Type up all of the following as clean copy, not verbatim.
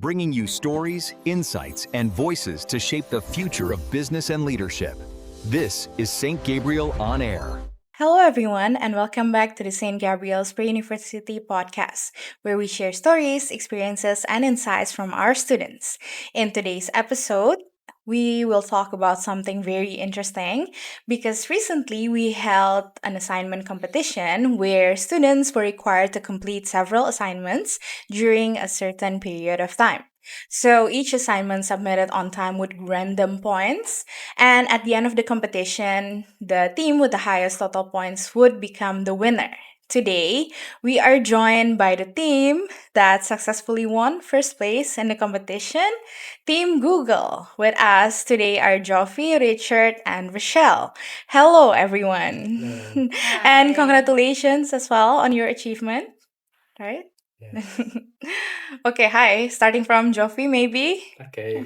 bringing you stories, insights, and voices to shape the future of business and leadership. This is St. Gabriel On Air. Hello, everyone, and welcome back to the St. Gabriel's Pre-University podcast, where we share stories, experiences, and insights from our students. In today's episode, we will talk about something very interesting because recently we held an assignment competition where students were required to complete several assignments during a certain period of time. So each assignment submitted on time with random points, and at the end of the competition, the team with the highest total points would become the winner. Today, we are joined by the team that successfully won first place in the competition, Team Google. With us today are Joffy, Richard, and Rochelle. Hello, everyone. And congratulations as well on your achievement, right? Okay, hi. Starting from Joffy, maybe. Okay.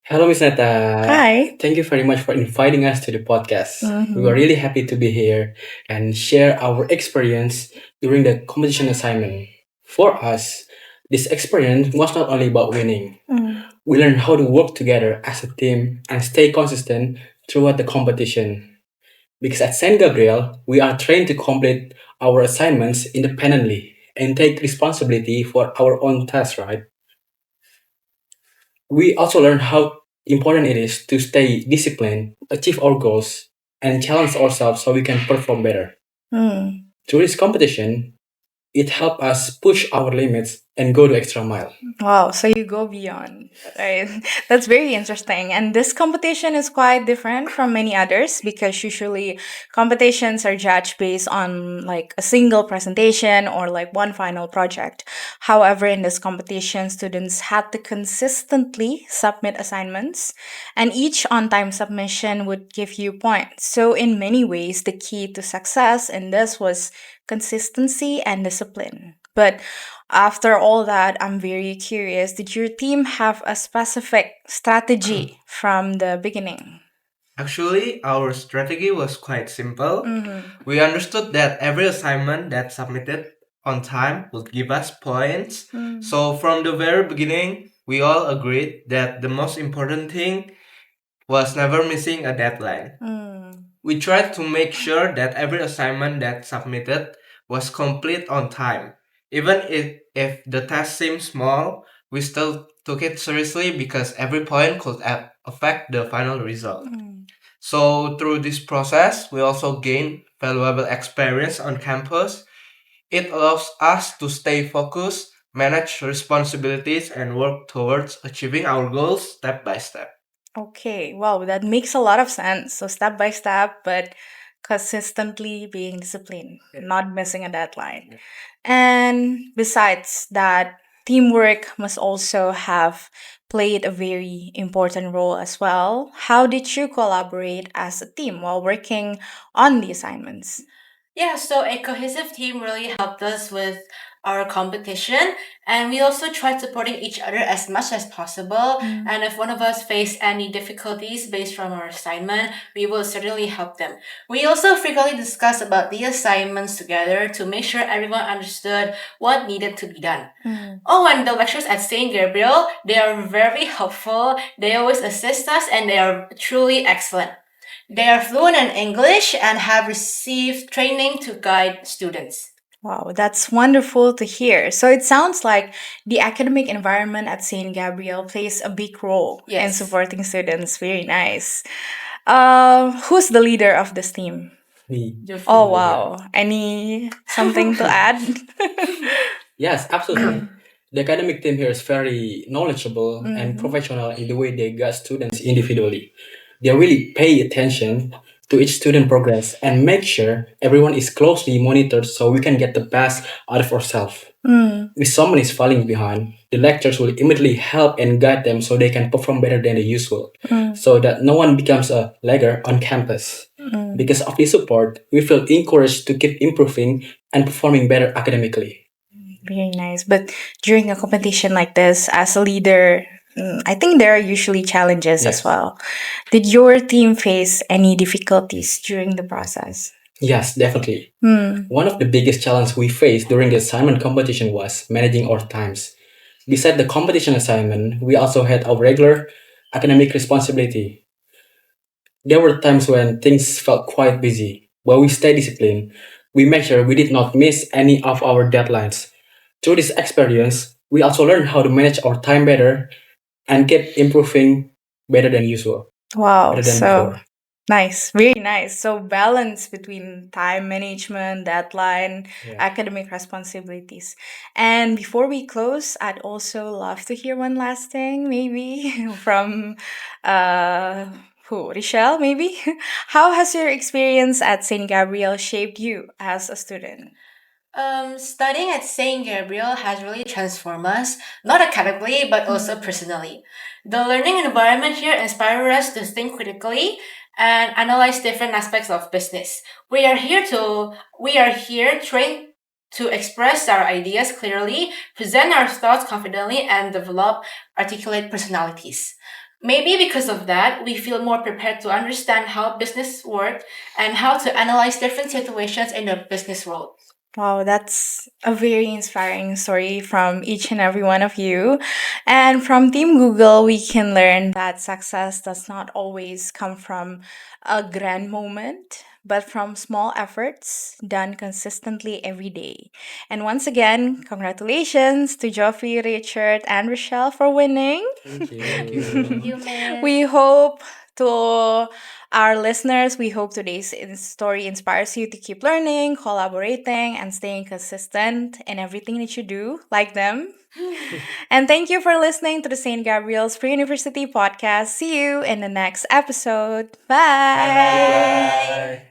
Hello, Miss Neta. Hi. Thank you very much for inviting us to the podcast. We were Mhm. really happy to be here and share our experience during the competition assignment. For us, this experience was not only about winning. Mm. We learned how to work together as a team and stay consistent throughout the competition. Because at St. Gabriel, we are trained to complete our assignments independently and take responsibility for our own tasks, right? We also learn how important it is to stay disciplined, achieve our goals, and challenge ourselves so we can perform better. Mm. Through this competition, it helped us push our limits and go the extra mile. Wow, so you go beyond, right? That's very interesting. And this competition is quite different from many others because usually competitions are judged based on like a single presentation or like one final project. However, in this competition, students had to consistently submit assignments, and each on time submission would give you points. So, in many ways, the key to success in this was consistency and discipline. But after all that, I'm very curious. Did your team have a specific strategy from the beginning? Actually, our strategy was quite simple. Mm-hmm. We understood that every assignment that submitted on time would give us points. Mm. So from the very beginning, we all agreed that the most important thing was never missing a deadline. Mm. We tried to make sure that every assignment that submitted was complete on time. Even if the task seemed small, we still took it seriously because every point could affect the final result. Mm. So through this process, we also gain valuable experience on campus. It allows us to stay focused, manage responsibilities, and work towards achieving our goals step by step. Okay, wow, that makes a lot of sense. So step by step, but consistently being disciplined, not missing a deadline. Yeah. And besides that, teamwork must also have played a very important role as well. How did you collaborate as a team while working on the assignments? Yeah, so a cohesive team really helped us with our competition, and we also tried supporting each other as much as possible. Mm. And if one of us faced any difficulties based from our assignment, we will certainly help them. We also frequently discuss about the assignments together to make sure everyone understood what needed to be done. Mm. Oh, and the lectures at St. Gabriel, they are very helpful. They always assist us, and they are truly excellent. They are fluent in English and have received training to guide students. Wow, that's wonderful to hear. So it sounds like the academic environment at St. Gabriel plays a big role in Yes. supporting students. Very nice. Who's the leader of this team? Me. Oh, wow. Any something to add? Yes, absolutely. The academic team here is very knowledgeable and Mhm. professional in the way they guide students individually. They really pay attention to each student progress and make sure everyone is closely monitored so we can get the best out of ourselves. Mm. If someone is falling behind, the lectures will immediately help and guide them so they can perform better than the usual, Mm. so that no one becomes a lagger on campus. Mm. Because of this support, we feel encouraged to keep improving and performing better academically. Very nice. But during a competition like this, as a leader, I think there are usually challenges as Yes. well. Did your team face any difficulties during the process? Yes, definitely. Hmm. One of the biggest challenges we faced during the assignment competition was managing our times. Beside the competition assignment, we also had our regular academic responsibility. There were times when things felt quite busy, but we stayed disciplined. We made sure we did not miss any of our deadlines. Through this experience, we also learned how to manage our time better and keep improving better than usual, Wow, better than so before. nice, very nice. So balance between time management, deadline, Yeah. academic responsibilities. And before we close, I'd also love to hear one last thing, maybe from uh who, Rochelle, maybe? How has your experience at St. Gabriel shaped you as a student? Studying at St. Gabriel has really transformed us, not academically, but also Mhm. personally. The learning environment here inspires us to think critically and analyze different aspects of business. We are here trained to express our ideas clearly, present our thoughts confidently, and develop articulate personalities. Maybe because of that, we feel more prepared to understand how business works and how to analyze different situations in the business world. Wow, that's a very inspiring story from each and every one of you. And from Team Google, we can learn that success does not always come from a grand moment, but from small efforts done consistently every day. And once again, congratulations to Geoffrey, Richard, and Rochelle for winning. Thank Thank you. You, you. man. We hope to our listeners, we hope today's story inspires you to keep learning, collaborating, and staying consistent in everything that you do, like them. And thank you for listening to the St. Gabriel's Pre University podcast. See you in the next episode. Bye Bye. bye. Goodbye.